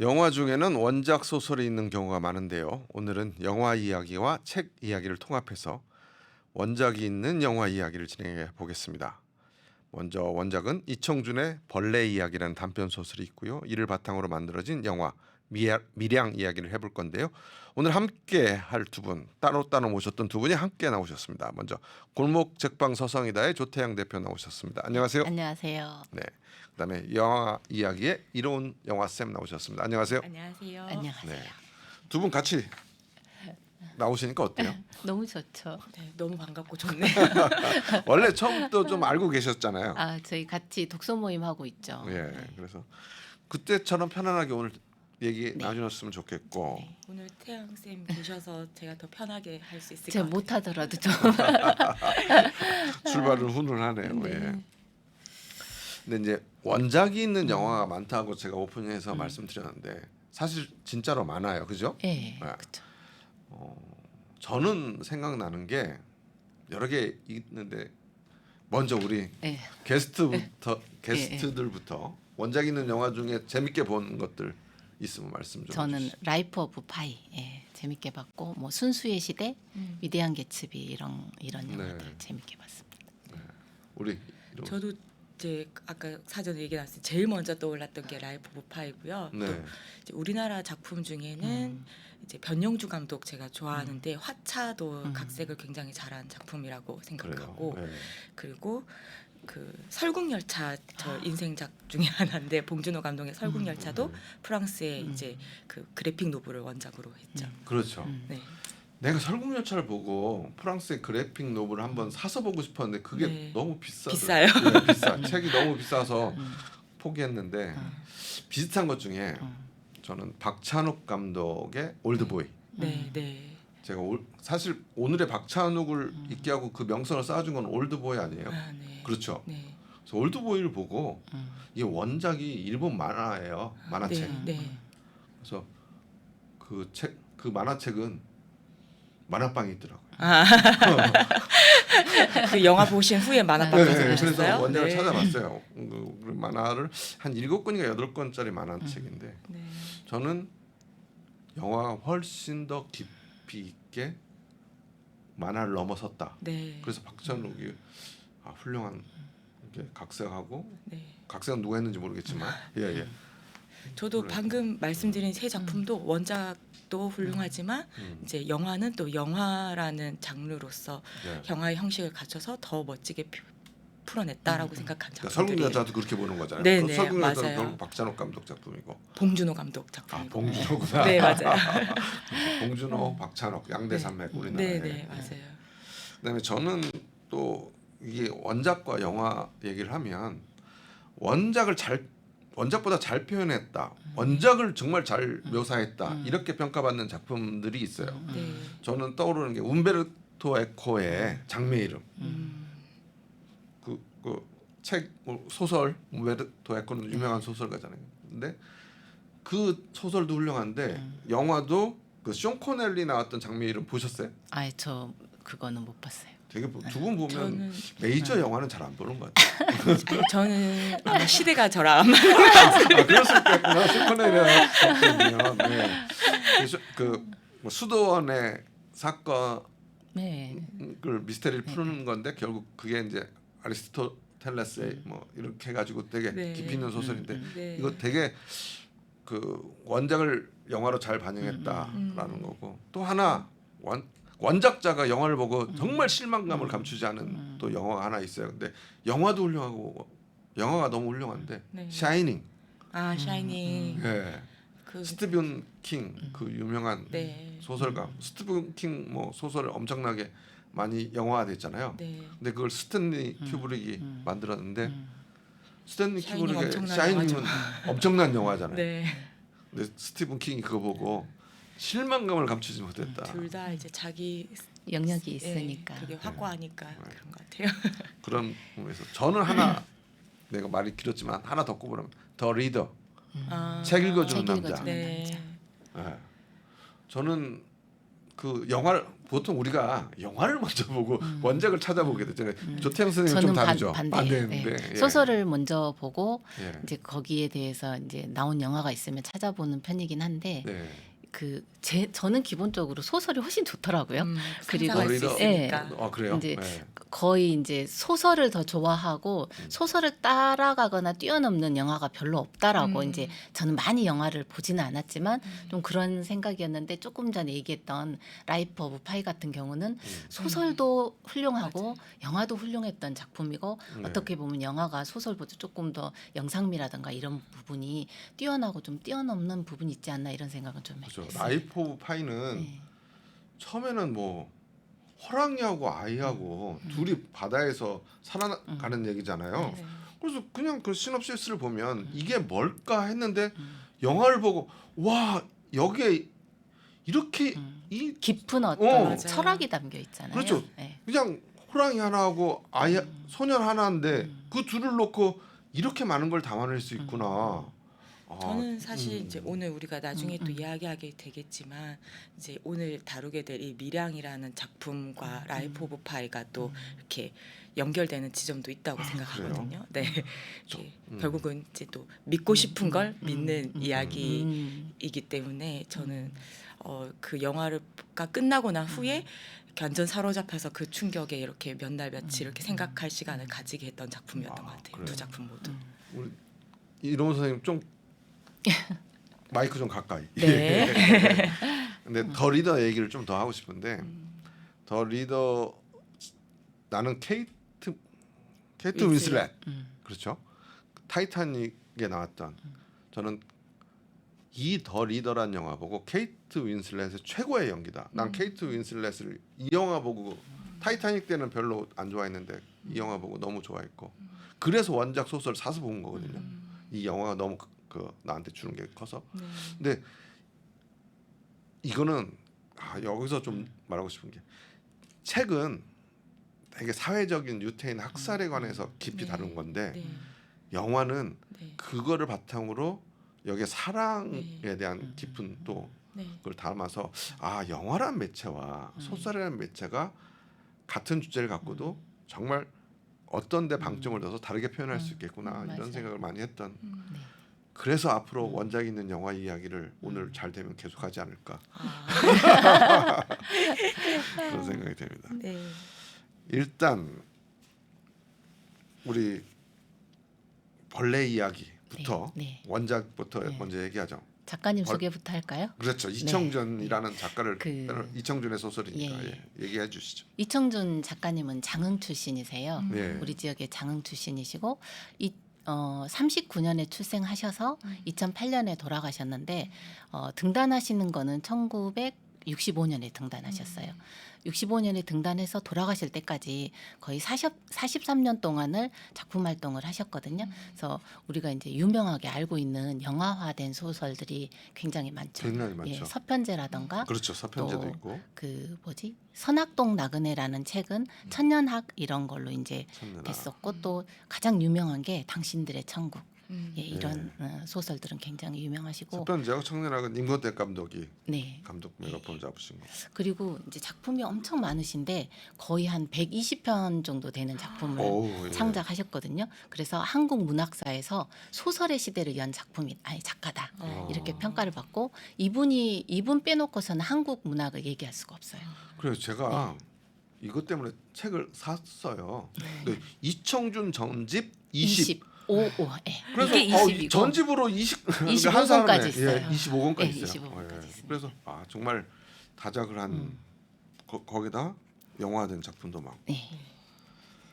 영화 중에는 원작 소설이 있는 경우가 많은데요. 오늘은 영화 이야기와 책 이야기를 통합해서 원작이 있는 영화 이야기를 진행해 보겠습니다. 먼저 원작은 이청준의 벌레 이야기라는 단편 소설이 있고요. 이를 바탕으로 만들어진 영화 밀양 이야기를 해볼 건데요. 오늘 함께 할 두 분, 따로 모셨던 두 분이 함께 나오셨습니다. 먼저 골목 책방 서성이다의 조태양 대표 나오셨습니다. 안녕하세요. 안녕하세요. 네. 그다음에 영화 이야기의 이로운 영화쌤 나오셨습니다. 안녕하세요. 안녕하세요. 안녕하세요. 네. 두 분 같이 나오시니까 어때요? 너무 좋죠. 네, 너무 반갑고 좋네요. 원래 처음부터 좀 알고 계셨잖아요. 저희 같이 독서 모임 하고 있죠. 예. 그래서 그때처럼 편안하게 오늘 얘기 네. 나눠줬으면 좋겠고. 네. 오늘 태양 쌤 계셔서 제가 더 편하게 할 수 있을 제가 것 같아요. 못하더라도 좀. 출발은 훈훈하네요. 네. 예. 근데 이제 원작이 있는 영화가 많다고 제가 오프닝에서 말씀드렸는데 사실 진짜로 많아요. 그죠? 네, 네. 그렇죠. 저는 생각나는 게 여러 개 있는데 먼저 우리 네. 게스트들부터 원작 있는 영화 중에 재밌게 본 것들 있으면 말씀 좀 저는 해주시죠. 라이프 오브 파이 재밌게 봤고 뭐 순수의 시대, 위대한 개츠비 이런 영화들 네. 재밌게 봤습니다. 우리 이런- 저도 이제 아까 사전에 얘기 나왔을 때 제일 먼저 떠올랐던 게 라이프 오브 파이고요. 네. 또 이제 우리나라 작품 중에는 이제 변영주 감독 제가 좋아하는데 화차도 각색을 굉장히 잘한 작품이라고 생각하고 그래요. 네. 그리고 그 설국열차 저 인생작 중에 하나인데 봉준호 감독의 설국열차도 프랑스의 이제 그 그래픽 노블을 원작으로 했죠. 그렇죠. 네. 내가 설국열차를 보고 프랑스의 그래픽 노블을 한번 사서 보고 싶었는데 그게 네. 너무 비싸요. 비싸요. 네, 비싸. 책이 너무 비싸서 포기했는데 비슷한 것 중에 저는 박찬욱 감독의 올드보이. 네, 네. 제가 사실 오늘의 박찬욱을 있게 하고 그 명성을 쌓아준 건 올드보이 아니에요? 아, 네. 그렇죠. 네. 그래서 올드보이를 보고 이게 원작이 일본 만화예요. 만화책. 네. 네. 그래서 그 만화책은 만화방에 있더라고요. 그 영화 보신 후에 만화방 가서 그래서 보셨어요? 원작을 네. 찾아봤어요. 그 만화를 한 7권인가 8권짜리 만화책인데 네. 저는 영화가 훨씬 더 깊이 있게 만화를 넘어섰다. 네. 그래서 박찬욱이 훌륭한 이렇게 각색하고 네. 각색은 누가 했는지 모르겠지만 예. 저도 그래. 방금 말씀드린 세 작품도 원작도 훌륭하지만 이제 영화는 또 영화라는 장르로서 예. 영화의 형식을 갖춰서 더 멋지게 풀어냈다라고 생각한 그러니까 작품들이에요. 설국열차도 그렇게 보는 거잖아요. 네, 그 네, 설국열차는 맞아요. 결국 박찬욱 감독 작품이고 봉준호 감독 작품이고. 봉준호구나. 네, 맞아요. 봉준호, 박찬욱 양대산맥 우리나라에. 네, 네, 맞아요. 그다음에 저는 또 이게 원작과 영화 얘기를 하면 원작보다 잘 표현했다. 원작을 정말 잘 묘사했다. 이렇게 평가받는 작품들이 있어요. 네. 저는 떠오르는 게 움베르토 에코의 장미의 이름. 그 책 소설 움베르토 에코는 유명한 소설가잖아요. 근데 그 소설도 훌륭한데 영화도 그 쇼 코넬리 나왔던 장미의 이름 보셨어요? 저 그거는 못 봤어요. 되게 두 분 보면 저는 메이저 영화는 잘 안 보는 것 같아요. 저는 아마 시대가 저랑 안 그럴 수 있겠구나. 슈퍼네리아 네. 그뭐 수도원의 사건을 네. 미스테리를 푸는 건데 결국 그게 이제 아리스토텔레스의 뭐 이렇게 해가지고 되게 네. 깊이 있는 소설인데 네. 이거 되게 그 원작을 영화로 잘 반영했다라는 거고 또 하나 원작자가 영화를 보고 정말 실망감을 감추지 않은 또 영화가 하나 있어요. 근데 영화도 훌륭하고 영화가 너무 훌륭한데 네. 샤이닝. 샤이닝. 예. 그 스티븐 킹 그 유명한 네. 소설가. 스티븐 킹 뭐 소설을 엄청나게 많이 영화화됐잖아요. 네. 근데 그걸 스탠리 큐브릭이 만들었는데 스탠리 샤이닝 큐브릭의 엄청난 샤이닝은 엄청난 영화잖아요. 네. 근데 스티븐 킹이 그거 보고 실망감을 감추지 못했다. 둘 다 이제 자기 영역이 예, 있으니까. 그게 확고하니까 그런 것 같아요. 그런 의미에서 저는 하나 내가 말이 길었지만 하나 더 꼽으면 더 리더 책 읽어주는 책 남자. 읽어주는 네. 남자. 예. 저는 그 영화를 보통 우리가 영화를 먼저 보고 원작을 찾아보게 되잖아요. 조태영 선생님 좀 저는 다르죠. 반대예요. 반대인데 네. 예. 소설을 먼저 보고 예. 이제 거기에 대해서 이제 나온 영화가 있으면 찾아보는 편이긴 한데 네. 저는 기본적으로 소설이 훨씬 좋더라고요. 그리고 상상할 수 거리도- 있으니까. 그래요? 이제 네. 거의 이제 소설을 더 좋아하고 소설을 따라가거나 뛰어넘는 영화가 별로 없다라고 이제 저는 많이 영화를 보지는 않았지만 좀 그런 생각이었는데 조금 전에 얘기했던 라이프 오브 파이 같은 경우는 소설도 훌륭하고 영화도 훌륭했던 작품이고 네. 어떻게 보면 영화가 소설보다 조금 더 영상미라든가 이런 부분이 뛰어나고 좀 뛰어넘는 부분이 있지 않나 이런 생각은 좀 그렇죠. 했어요. 라이프 오브 파이는 네. 처음에는 뭐 호랑이하고 아이하고 둘이 바다에서 살아가는 얘기잖아요. 네. 그래서 그냥 그 시놉시스를 보면 이게 뭘까 했는데 영화를 보고 와 여기에 이렇게 이 깊은 어떤 맞아요. 철학이 담겨 있잖아요. 그렇죠. 네. 그냥 호랑이 하나하고 아이 소년 하나인데 그 둘을 놓고 이렇게 많은 걸 담아낼 수 있구나. 저는 사실 음. 이제 오늘 우리가 나중에 또 이야기하게 되겠지만 이제 오늘 다루게 될 이 미량이라는 작품과 라이프 오브 파이가 또 이렇게 연결되는 지점도 있다고 생각하거든요. 네, 이렇게 결국은 이제 또 믿고 싶은 걸 믿는 이야기이기 때문에 저는 그 영화가 끝나고 난 후에 이렇게 완전 사로잡혀서 그 충격에 이렇게 몇 날 며칠 이렇게 생각할 시간을 가지게 했던 작품이었던 것 같아요. 그래요? 두 작품 모두. 우리 이동훈 선생님 좀 마이크 좀 가까이. 네. 근데 더 리더 얘기를 좀 더 하고 싶은데 더 리더 나는 케이트 윈슬렛 그렇죠. 타이타닉에 나왔던 저는 이 더 리더란 영화 보고 케이트 윈슬렛의 최고의 연기다. 난 케이트 윈슬렛을 이 영화 보고 타이타닉 때는 별로 안 좋아했는데 이 영화 보고 너무 좋아했고 그래서 원작 소설 사서 본 거거든요. 이 영화가 너무 나한테 주는 게 커서. 근데 이거는 여기서 좀 말하고 싶은 게 책은 되게 사회적인 유태인 학살에 관해서 깊이 다룬 건데 네. 영화는 네. 그거를 바탕으로 여기에 사랑에 네. 대한 깊은 또 네. 그걸 담아서 영화란 매체와 소설이라는 매체가 같은 주제를 갖고도 정말 어떤 데 방점을 둬서 다르게 표현할 수 있겠구나 이런 맞아요. 생각을 많이 했던 네. 그래서 앞으로 원작 있는 영화 이야기를 오늘 잘 되면 계속하지 않을까 그런 생각이 됩니다. 네. 일단 우리 벌레 이야기부터 네. 원작부터 네. 먼저 얘기하죠. 작가님 소개부터 할까요? 그렇죠. 이청준이라는 작가를 그- 이청준의 소설이니까 예. 얘기해 주시죠. 이청준 작가님은 장흥 출신이세요. 예. 우리 지역의 장흥 출신이시고 39년에 출생하셔서 2008년에 돌아가셨는데 등단하시는 거는 1965년에 등단하셨어요. 65년에 등단해서 돌아가실 때까지 거의 43년 동안을 작품 활동을 하셨거든요. 그래서 우리가 이제 유명하게 알고 있는 영화화된 소설들이 굉장히 많죠. 굉장히 많죠. 예, 서편제라던가 그렇죠. 서편제도 또 있고 선악동 나그네라는 책은 천년학 이런 걸로 이제 천년아. 됐었고 또 가장 유명한 게 당신들의 천국. 예, 네. 이런 소설들은 굉장히 유명하시고 서편제하고 청년학은 임권택 감독이 네. 감독 메가폰 잡으신 거. 그리고 이제 작품이 엄청 많으신데 거의 한 120편 정도 되는 작품을 예. 창작하셨거든요. 그래서 한국 문학사에서 소설의 시대를 연 작가다. 이렇게 평가를 받고 이분 빼놓고서는 한국 문학을 얘기할 수가 없어요. 그래서 제가 이것 때문에 책을 샀어요. 근데 이청준 전집 20. 25. 예. 그래서 이게 20이고 전집으로 25 한 사람에, 권까지 있어요. 25권까지 예, 있어요. 25 권까지 있습니다. 그래서 정말 다작을 한 거기다 영화된 작품도 많고. 네.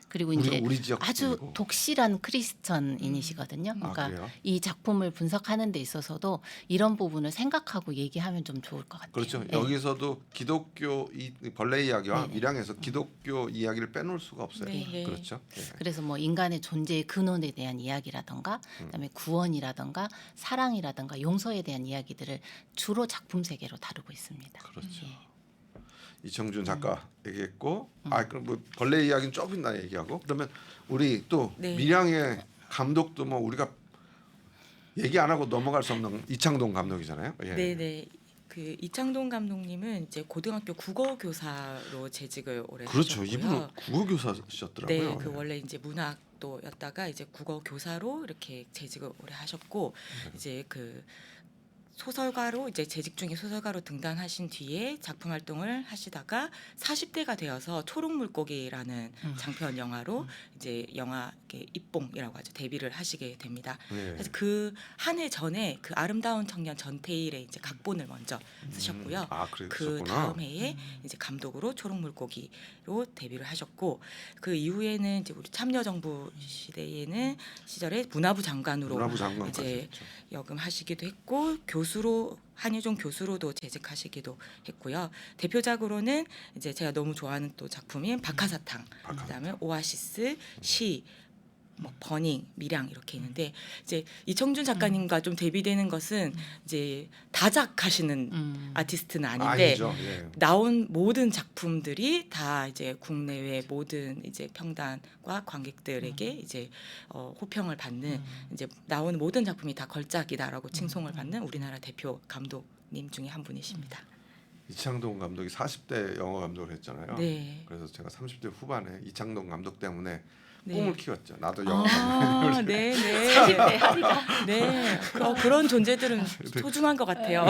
그리고 이제 우리 지역 아주 분이고. 독실한 크리스천인이시거든요. 그러니까 그래요? 이 작품을 분석하는 데 있어서도 이런 부분을 생각하고 얘기하면 좀 좋을 것 같아요. 그렇죠. 네. 여기서도 기독교 이 벌레 이야기와 네. 밀양에서 기독교 이야기를 빼놓을 수가 없어요. 네, 네. 그렇죠. 예. 그래서 뭐 인간의 존재의 근원에 대한 이야기라던가 그다음에 구원이라던가 사랑이라던가 용서에 대한 이야기들을 주로 작품 세계로 다루고 있습니다. 그렇죠. 예. 이청준 작가 얘기했고, 그럼 뭐 벌레 이야기는 조금 이따 얘기하고, 그러면 우리 또 네. 밀양의 감독도 뭐 우리가 얘기 안 하고 넘어갈 수 없는 이창동 감독이잖아요. 예. 네네. 그 이창동 감독님은 이제 고등학교 국어 교사로 재직을 오래 그렇죠. 하셨고요. 이분은 국어 교사셨더라고요. 네, 그 원래 이제 문학도였다가 이제 국어 교사로 이렇게 재직을 오래 하셨고 이제 그 소설가로 이제 재직 중에 소설가로 등단하신 뒤에 작품 활동을 하시다가 40대가 되어서 초록물고기라는 장편 영화로 이제 영화 입봉이라고 하죠. 데뷔를 하시게 됩니다. 네. 그래서 그 한 해 전에 그 아름다운 청년 전태일의 이제 각본을 먼저 쓰셨고요. 아, 그 그랬었구나. 다음 해에 이제 감독으로 초록물고기로 데뷔를 하셨고 그 이후에는 이제 우리 참여정부 시절에 문화부 장관으로 문화부 장관까지 이제 했죠. 역임하시기도 했고 교수로 한유종 교수로도 재직하시기도 했고요. 대표작으로는 이제 제가 너무 좋아하는 또 작품인 박하사탕, 그다음에 오아시스, 시, 뭐 버닝, 미량 이렇게 있는데 이제 이청준 작가님과 좀 대비되는 것은 이제 다작하시는 아티스트는 아닌데 아니죠. 예. 나온 모든 작품들이 다 이제 국내외 모든 이제 평단과 관객들에게 이제 호평을 받는 이제 나온 모든 작품이 다 걸작이다라고 칭송을 받는 우리나라 대표 감독님 중에 한 분이십니다. 이창동 감독이 40대 영화 감독을 했잖아요. 네. 그래서 제가 30대 후반에 이창동 감독 때문에 네. 꿈을 키웠죠. 나도 영화 감독. 아, 네, 네. 40대 합의가 네, 그런 존재들은 소중한 것 같아요.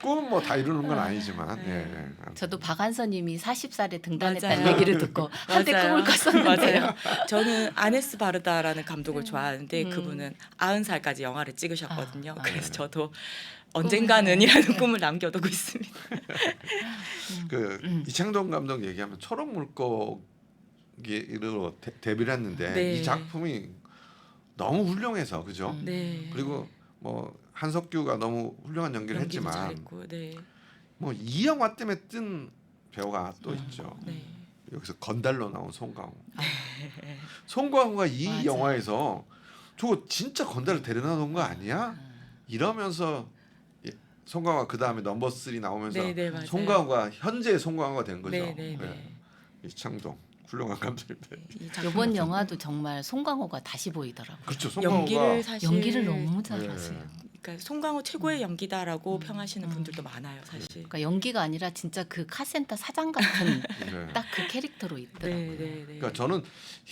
꿈은 뭐 다 이루는 건 아니지만. 네. 예. 저도 박한서님이 40살에 등단했다는 맞아요. 얘기를 듣고 한때 맞아요. 꿈을 꿨었는데요. 맞아요. 저는 아네스 바르다라는 감독을 좋아하는데 음. 그분은 90살까지 영화를 찍으셨거든요. 아, 그래서 맞아요. 저도 언젠가는이라는 꿈을 남겨두고 있습니다. 그 이창동 감독 얘기하면 초록물고기로 데뷔를 했는데 네. 이 작품이 너무 훌륭해서 그죠? 네. 그리고 뭐 한석규가 너무 훌륭한 연기를 연기도 했지만 잘했고, 네. 뭐 이 영화 때문에 뜬 배우가 또 있죠. 네. 여기서 건달로 나온 송강호. 송강호가 이 맞아요. 영화에서 저거 진짜 건달을 데려다 놓은 거 아니야? 이러면서 송강호가 그 다음에 넘버 3 나오면서 네, 네, 맞아요. 송강호가 현재의 송강호가 된 거죠. 네, 네, 네. 이창동 훌륭한 감독인데. 이 작품 이번 같은 영화도 정말 송강호가 다시 보이더라고요. 그렇죠. 송강호가 연기를 사실 연기를 너무 네. 잘하세요. 그러니까 송강호 최고의 연기다라고 평하시는 분들도 많아요, 사실. 그러니까 연기가 아니라 진짜 그 카센터 사장 같은 네. 딱 그 캐릭터로 있더라고요. 네, 네, 네. 그러니까 저는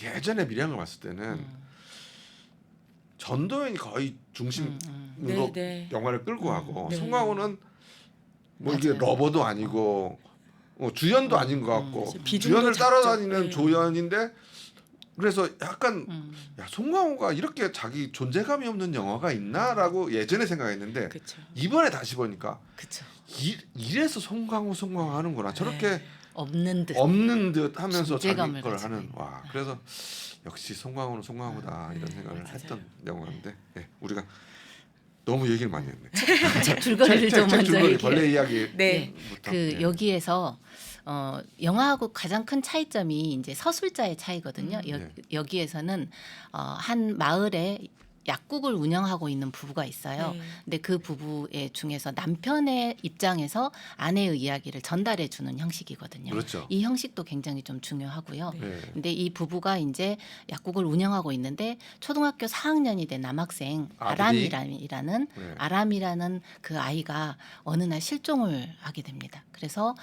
예전에 밀양을 봤을 때는 전도연이 거의 중심으로 네, 네. 영화를 끌고 가고 네. 송강호는 뭐 이게 맞아요. 러버도 아니고 주연도 아닌 것 같고 사실 비중도 주연을 작죠. 따라다니는 네. 조연인데 그래서 약간 음. 야 송강호가 이렇게 자기 존재감이 없는 영화가 있나라고 예전에 생각했는데 그렇죠. 이번에 다시 보니까 그렇죠. 이래서 송강호 하는구나 저렇게 없는 듯. 없는 듯 하면서 자기 존재감을 걸 가지고 하는 있는. 와 그래서 역시 송강호는 송강호다 이런 생각을 맞아요. 했던 영화인데 예, 우리가 너무 얘기를 많이 했네. 책 줄거리를 좀 먼저 줄거리 얘기해요. 벌레 이야기. 네. 그 여기에서 영화하고 가장 큰 차이점이 이제 서술자의 차이거든요. 네. 여기에서는 한 마을에 약국을 운영하고 있는 부부가 있어요. 네. 근데 그 부부의 중에서 남편의 입장에서 아내의 이야기를 전달해 주는 형식이거든요. 그렇죠. 이 형식도 굉장히 좀 중요하고요. 네. 네. 근데 이 부부가 이제 약국을 운영하고 있는데 초등학교 4학년이 된 남학생 아들이? 아람이라는 네. 아람이라는 그 아이가 어느 날 실종을 하게 됩니다. 그래서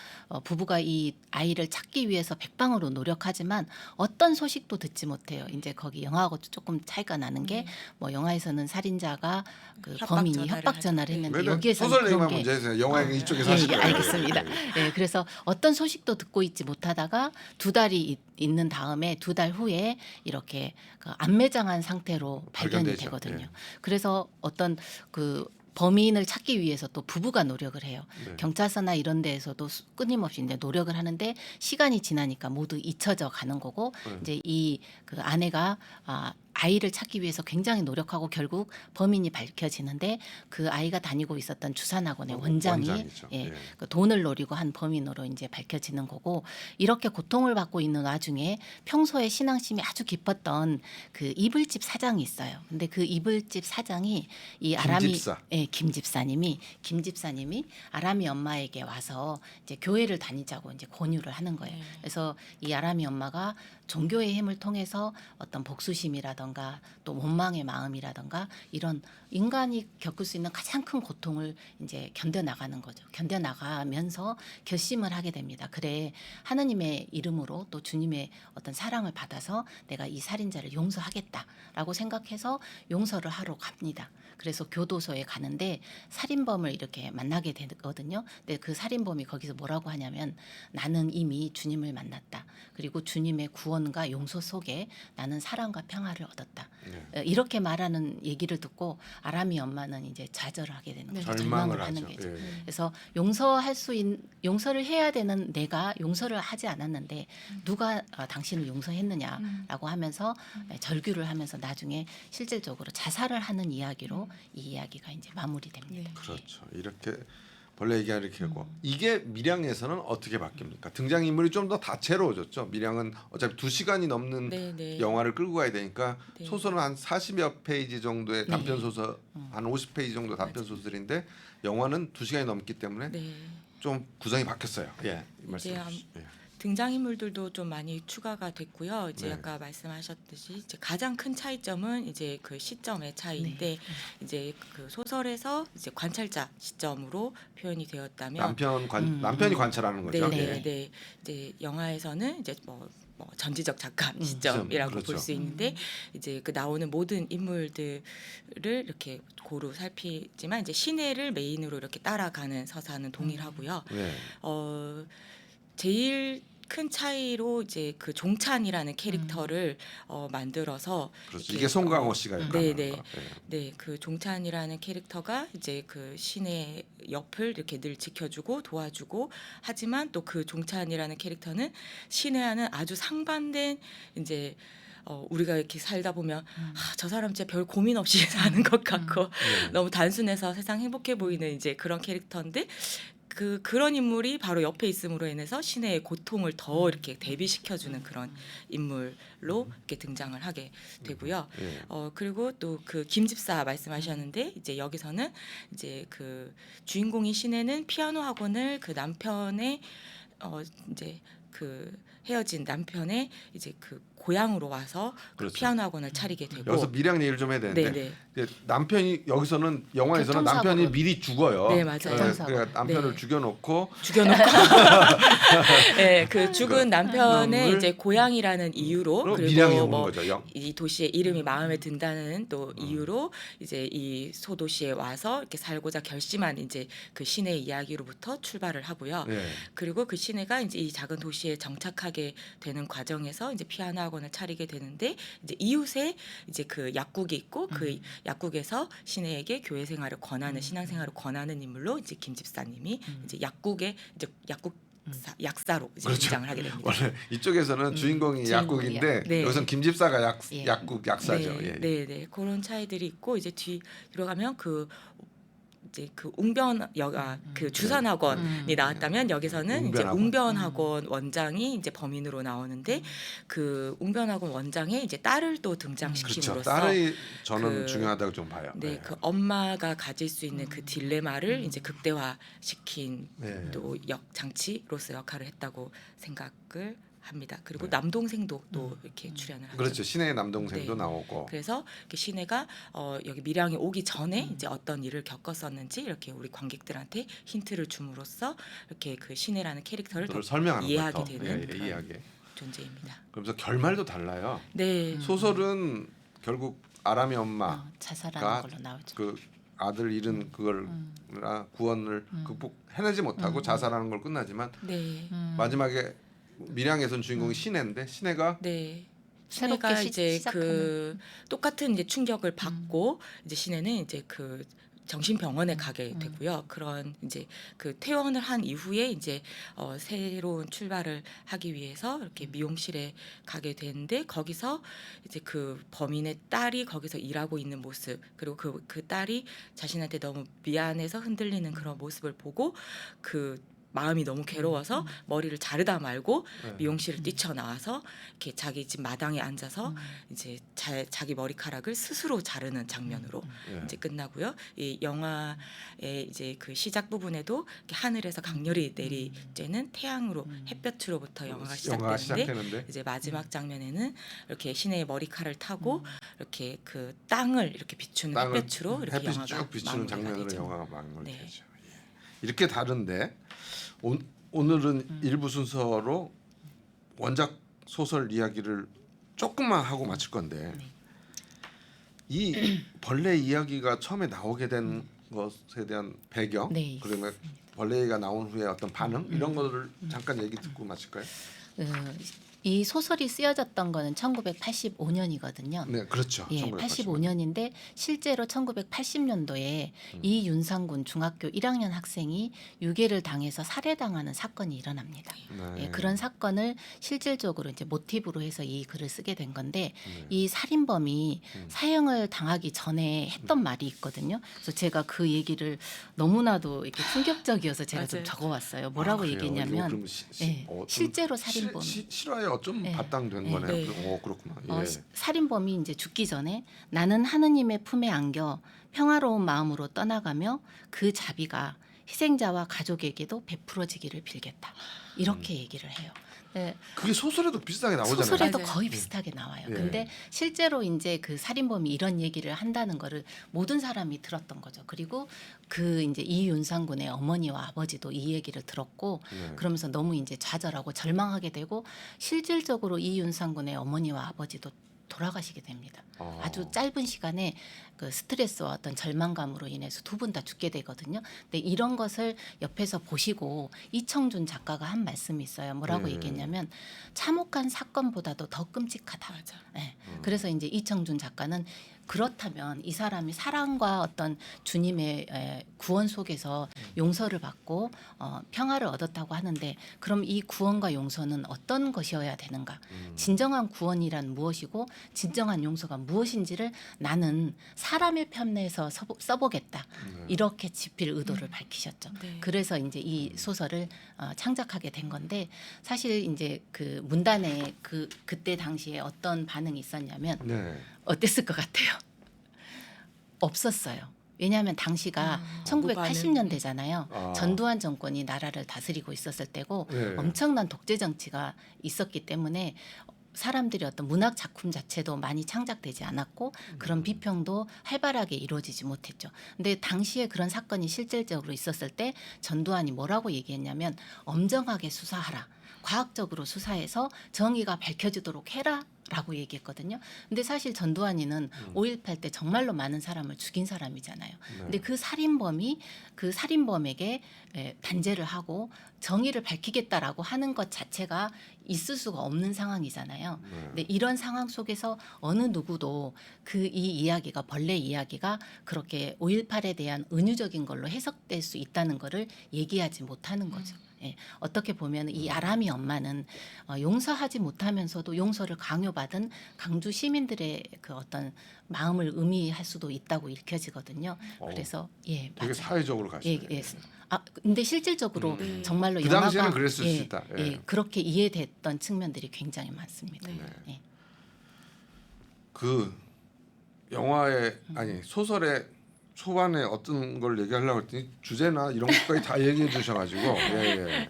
부부가 이 아이를 찾기 위해서 백방으로 노력하지만 어떤 소식도 듣지 못해요. 이제 거기 영화하고 조금 차이가 나는 게 뭐 영화에서는 살인자가 그 협박 범인이 전화를 협박 전화를 할 때. 했는데 왜냐면 여기에서는 소설 그런 얘기만 게 문제에서 영화는 이쪽에서 예, 하실 예, 거예요. 알겠습니다. 예, 그래서 어떤 소식도 듣고 있지 못하다가 두 달이 있는 다음에 두 달 후에 이렇게 그 안매장한 상태로 발견이 발견되죠. 되거든요. 예. 그래서 어떤 그 범인을 찾기 위해서 또 부부가 노력을 해요. 네. 경찰서나 이런 데에서도 끊임없이 이제 노력을 하는데 시간이 지나니까 모두 잊혀져 가는 거고 네. 이제 이 그 아내가 아이를 찾기 위해서 굉장히 노력하고 결국 범인이 밝혀지는데 그 아이가 다니고 있었던 주산학원의 원장이 원장이죠. 예, 예. 그 돈을 노리고 한 범인으로 이제 밝혀지는 거고 이렇게 고통을 받고 있는 와중에 평소에 신앙심이 아주 깊었던 그 이불집 사장이 있어요. 근데 그 이불집 사장이 이 아람이 김집사. 예, 김집사님이 아람이 엄마에게 와서 이제 교회를 다니자고 이제 권유를 하는 거예요. 그래서 이 아람이 엄마가 종교의 힘을 통해서 어떤 복수심이라던가 또 원망의 마음이라던가 이런 인간이 겪을 수 있는 가장 큰 고통을 이제 견뎌 나가는 거죠. 견뎌 나가면서 결심을 하게 됩니다. 그래, 하느님의 이름으로 또 주님의 어떤 사랑을 받아서 내가 이 살인자를 용서하겠다라고 생각해서 용서를 하러 갑니다. 그래서 교도소에 가는데 살인범을 이렇게 만나게 되거든요. 근데 그 살인범이 거기서 뭐라고 하냐면 나는 이미 주님을 만났다. 그리고 주님의 구원과 용서 속에 나는 사랑과 평화를 얻었다. 네. 이렇게 말하는 얘기를 듣고 아람이 엄마는 이제 좌절하게 되는 거죠. 절망을 하는 하죠. 거죠. 예. 그래서 용서를 해야 되는 내가 용서를 하지 않았는데 누가 당신을 용서했느냐라고 하면서 절규를 하면서 나중에 실질적으로 자살을 하는 이야기로 이 이야기가 이제 마무리됩니다. 네. 그렇죠. 이렇게 본래 얘기가 이렇게 하고 이게 밀양에서는 어떻게 바뀝니까? 등장인물이 좀 더 다채로워졌죠. 밀양은 어차피 2시간이 넘는 네, 네. 영화를 끌고 가야 되니까 네. 소설은 한 40여 페이지 정도의 네. 단편 소설, 한 50페이지 정도 단편 소설인데 영화는 2시간이 넘기 때문에 네. 좀 구성이 바뀌었어요. 예, 말씀해 이제 주시죠. 예. 등장인물들도 좀 많이 추가가 됐고요. 이제 네. 아까 말씀하셨듯이 이제 가장 큰 차이점은 이제 그 시점의 차이인데 이제 그 소설에서 이제 관찰자 시점으로 표현이 되었다면 남편이 관찰하는 거죠. 네, 예. 네, 네. 이제 영화에서는 이제 뭐 전지적 작가 시점, 시점이라고 그렇죠. 볼 수 있는데 이제 그 나오는 모든 인물들을 이렇게 고루 살피지만 이제 시내를 메인으로 이렇게 따라가는 서사는 동일하고요. 네. 제일 큰 차이로 이제 그 종찬이라는 캐릭터를 만들어서 그렇죠. 이렇게, 이게 송강호 씨가 역할하는 네, 거. 예. 네, 그 종찬이라는 캐릭터가 이제 그 신의 옆을 이렇게 늘 지켜주고 도와주고 하지만 또 그 종찬이라는 캐릭터는 신의와는 아주 상반된 이제 우리가 이렇게 살다 보면 저 사람 진짜 별 고민 없이 사는 것 같고 네. 너무 단순해서 세상 행복해 보이는 이제 그런 캐릭터인데 그런 인물이 바로 옆에 있음으로 인해서 신의 고통을 더 이렇게 대비시켜주는 그런 인물로 이렇게 등장을 하게 되고요. 예. 그리고 또 그 김집사 말씀하셨는데 이제 여기서는 이제 그 주인공이 신혜는 피아노 학원을 그 남편의 이제 그 헤어진 남편의 이제 그 고향으로 와서 그 그렇죠. 피아노 학원을 차리게 되고 여기서 밀양 얘기를 좀 해야 되는데 네, 네. 이제 남편이 여기서는 영화에서는 교통사고로. 남편이 미리 죽어요. 네, 맞아요. 그러니까 남편을 네. 죽여놓고 죽여놓고 네, 그 죽은 남편의 남을 이제 고향이라는 이유로 밀양에 그리고 오는 뭐 거죠. 이 도시의 이름이 마음에 든다는 또 이유로 이제 이 소도시에 와서 이렇게 살고자 결심한 이제 그 신의 이야기로부터 출발을 하고요. 예. 그리고 그 신혜가 이제 이 작은 도시에 정착하게 되는 과정에서 이제 피아노 학원을 차리게 되는데 이제 이웃에 이제 그 약국이 있고 그 약국에서 신혜에게 교회 생활을 권하는 신앙 생활을 권하는 인물로 이제 김 집사님이 이제 약국의 이제 약사로 이제 그렇죠. 등장을 하게 됩니다. 원래 이쪽에서는 주인공이 주인공이 약국인데 네. 여기서는 김집사가 예. 약국 약사죠. 네, 예. 네, 네. 그런 차이들이 있고 이제 뒤로 가면 이제 그 웅변여가 그 주산학원이 나왔다면 여기서는 이제 웅변학원. 웅변학원 원장이 이제 범인으로 나오는데 그 웅변학원 원장의 이제 딸을 또 그렇죠. 등장시킴으로써 딸이 저는 그- 중요하다고 좀 봐요. 네, 예. 그 엄마가 가질 수 있는 그 딜레마를 이제 극대화시킨 네. 또 장치로서 역할을 했다고 생각을 합니다. 그리고 네. 남동생도 또 이렇게 출연을 하죠. 그렇죠. 신의 남동생도 네. 나오고. 그래서 이렇게 신혜가 여기 밀양에 오기 전에 이제 어떤 일을 겪었었는지 이렇게 우리 관객들한테 힌트를 줌으로써 이렇게 그 신혜라는 캐릭터를 더 그걸 설명하는 이해하게 거죠. 되는 예, 그런 이해하게. 존재입니다. 그러면서 결말도 달라요. 네, 소설은 결국 아람이 엄마 자살하는 걸로 나오죠. 그 아들 잃은 그걸 구원을 극복해내지 못하고 자살하는 걸 끝나지만 네, 마지막에 밀양에선 주인공이 신혜인데 신혜가 네. 새롭게 신혜가 이제 시작하는. 그 똑같은 이제 충격을 받고 이제 신혜는 이제 그 정신병원에 가게 되고요. 그런 이제 그 퇴원을 한 이후에 이제 새로운 출발을 하기 위해서 이렇게 미용실에 가게 되는데 거기서 이제 그 범인의 딸이 거기서 일하고 있는 모습 그리고 그 딸이 자신한테 너무 미안해서 흔들리는 그런 모습을 보고 그 마음이 너무 괴로워서 머리를 자르다 말고 네. 미용실을 뛰쳐나와서 이렇게 자기 집 마당에 앉아서 이제 자기 머리카락을 스스로 자르는 장면으로 예. 이제 끝나고요. 이 영화의 이제 그 시작 부분에도 이렇게 하늘에서 강렬히 내릴 때는 태양으로 햇볕으로부터 영화가 시작되는데 시작되는데 이제 마지막 장면에는 이렇게 시내의 머리카락을 타고 이렇게 그 땅을 이렇게 비추는 땅을 햇볕으로 이렇게 햇빛이 영화가 쭉 비추는 마무리가 장면으로 되죠. 영화가 마무리되죠. 네. 예. 이렇게 다른데 오늘은 일부 순서로 원작 소설 이야기를 조금만 하고 마칠 건데 네. 이 벌레 이야기가 처음에 나오게 된 것에 대한 배경, 네, 그러면 벌레가 나온 후에 어떤 반응 이런 거를 잠깐 얘기 듣고 마칠까요? 이 소설이 쓰여졌던 거는 1985년이거든요. 네, 그렇죠. 예, 1985 85년인데 실제로 1980년도에 이윤상군 중학교 1학년 학생이 유괴를 당해서 살해당하는 사건이 일어납니다. 네. 예, 그런 사건을 실질적으로 이제 모티브로 해서 이 글을 쓰게 된 건데 네. 이 살인범이 사형을 당하기 전에 했던 말이 있거든요. 그래서 제가 그 얘기를 너무나도 이렇게 충격적이어서 제가 좀 맞아요. 적어왔어요. 뭐라고 그래요? 이거 얘기했냐면 그럼 예, 실제로 살인범 실화에 좀 네. 바탕된 네. 거네요. 네. 그렇구나. 예. 살인범이 이제 죽기 전에 나는 하느님의 품에 안겨 평화로운 마음으로 떠나가며 그 자비가 희생자와 가족에게도 베풀어지기를 빌겠다. 이렇게 얘기를 해요. 네, 그게 소설에도 비슷하게 나오잖아요. 소설에도 맞아요. 거의 비슷하게 나와요. 예. 근데 실제로 이제 그 살인범이 이런 얘기를 한다는 거를 모든 사람이 들었던 거죠. 그리고 그 이제 이윤상군의 어머니와 아버지도 이 얘기를 들었고 네. 그러면서 너무 이제 좌절하고 절망하게 되고 실질적으로 이윤상군의 어머니와 아버지도 돌아가시게 됩니다. 아주 짧은 시간에 그 스트레스와 어떤 절망감으로 인해서 두 분 다 죽게 되거든요. 근데 이런 것을 옆에서 보시고 이청준 작가가 한 말씀이 있어요. 뭐라고 네. 얘기했냐면 참혹한 사건보다도 더 끔찍하다. 맞아. 네. 그래서 이제 이청준 작가는 그렇다면 이 사람이 사랑과 어떤 주님의 구원 속에서 용서를 받고 평화를 얻었다고 하는데 그럼 이 구원과 용서는 어떤 것이어야 되는가? 진정한 구원이란 무엇이고 진정한 용서가 무엇인지를 나는 사람의 편에서 써보겠다. 이렇게 집필 의도를 밝히셨죠. 네. 그래서 이제 이 소설을 창작하게 된 건데 사실 이제 그 문단에 그때 당시에 어떤 반응이 있었냐면 네. 어땠을 것 같아요? 없었어요. 왜냐하면 당시가 거부 1980년대잖아요. 아. 전두환 정권이 나라를 다스리고 있었을 때고 네. 엄청난 독재 정치가 있었기 때문에 사람들이 어떤 문학 작품 자체도 많이 창작되지 않았고 그런 비평도 활발하게 이루어지지 못했죠. 근데 당시에 그런 사건이 실질적으로 있었을 때 전두환이 뭐라고 얘기했냐면 엄정하게 수사하라. 과학적으로 수사해서 정의가 밝혀지도록 해라. 라고 얘기했거든요. 근데 사실 전두환이는 5.18 때 정말로 많은 사람을 죽인 사람이잖아요. 근데 그 살인범이 그 살인범에게 단죄를 하고 정의를 밝히겠다라고 하는 것 자체가 있을 수가 없는 상황이잖아요. 근데 이런 상황 속에서 어느 누구도 그 이 이야기가 벌레 이야기가 그렇게 5.18에 대한 은유적인 걸로 해석될 수 있다는 거를 얘기하지 못하는 거죠. 예, 어떻게 보면 이 아람이 엄마는 용서하지 못하면서도 용서를 강요받은 강주 시민들의 그 어떤 마음을 의미할 수도 있다고 읽혀지거든요. 그래서 예, 되게 맞아요. 사회적으로 가시네. 예. 근데 실질적으로 정말로 그 영화가 당시에는 그랬을 수 있다. 예. 예, 그렇게 이해됐던 측면들이 굉장히 많습니다. 네. 예. 그 영화의 아니 소설의 초반에 어떤 걸 얘기하려고 했더니 주제나 이런 것까지 다 얘기해 주셔가지고 예.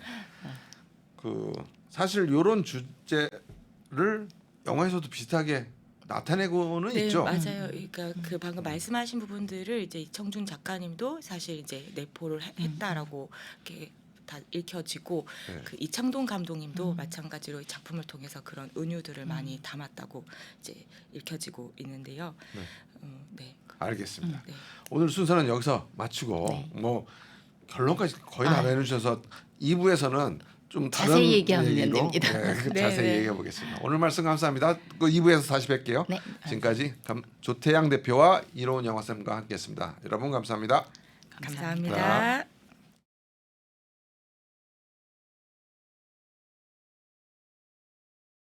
그 사실 이런 주제를 영화에서도 비슷하게 나타내고는 네, 있죠. 맞아요. 그러니까 그 방금 말씀하신 부분들을 이제 이청준 작가님도 사실 이제 내포를 했다라고 이렇게 다 읽혀지고 네. 그 이창동 감독님도 마찬가지로 이 작품을 통해서 그런 은유들을 많이 담았다고 이제 읽혀지고 있는데요. 네. 네. 알겠습니다. 네. 오늘 순서는 여기서 마치고 네. 뭐 결론까지 거의 다 내주셔서 2부에서는 좀 다른 자세히 얘기하면 얘기로 됩니다. 네, 자세히 네. 얘기해 보겠습니다. 오늘 말씀 감사합니다. 그 2부에서 다시 뵐게요. 네. 지금까지 조태양 대표와 이로운 영화쌤과 함께했습니다. 여러분 감사합니다. 감사합니다.